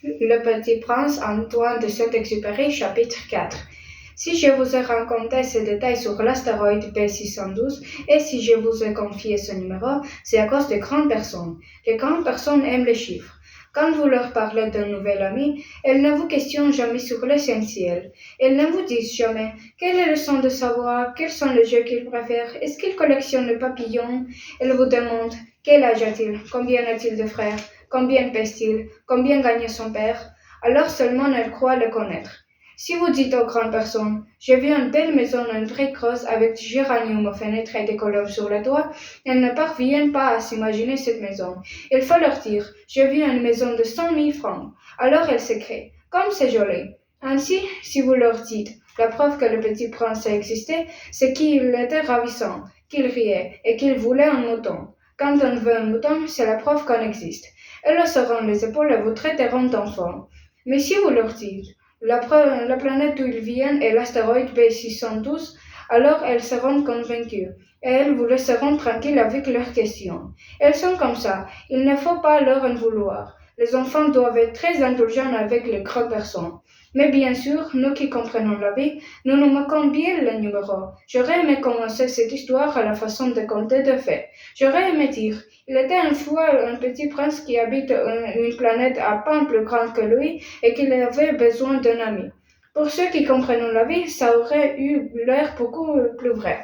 Le Petit Prince, Antoine de Saint-Exupéry, chapitre 4. Si je vous ai raconté ces détails sur l'astéroïde B612 et si je vous ai confié ce numéro, c'est à cause des grandes personnes. Les grandes personnes aiment les chiffres. Quand vous leur parlez d'un nouvel ami, elles ne vous questionnent jamais sur l'essentiel. Elles ne vous disent jamais quel est le son de sa voix, quels sont les jeux qu'il préfère, est-ce qu'il collectionne les papillons. Elles vous demandent quel âge a-t-il, combien a-t-il de frères, combien pèse-t-il, combien gagne son père. Alors seulement elles croient le connaître. Si vous dites aux grandes personnes, j'ai vu une belle maison en briques roses avec du géranium aux fenêtres et des colombes sur le toit, elles ne parviennent pas à s'imaginer cette maison. Il faut leur dire, j'ai vu une maison de 100 000 francs. Alors elles s'écrient, comme c'est joli. Ainsi, si vous leur dites, la preuve que le petit prince existait, c'est qu'il était ravissant, qu'il riait et qu'il voulait un mouton. Quand on veut un mouton, c'est la preuve qu'on existe. Elles seront les épaules et vous traiteront d'enfant. Mais si vous leur dites, la planète d'où ils viennent est l'astéroïde B612, alors elles seront convaincues et elles vous laisseront tranquille avec leurs questions. Elles sont comme ça, il ne faut pas leur en vouloir. Les enfants doivent être très indulgents avec les grandes personnes. Mais bien sûr, nous qui comprenons la vie, nous nous moquons bien les numéros. J'aurais aimé commencer cette histoire à la façon de conter de faits. J'aurais aimé dire, il était une fois un petit prince qui habite une planète à peine plus grande que lui et qu'il avait besoin d'un ami. Pour ceux qui comprennent la vie, ça aurait eu l'air beaucoup plus vrai.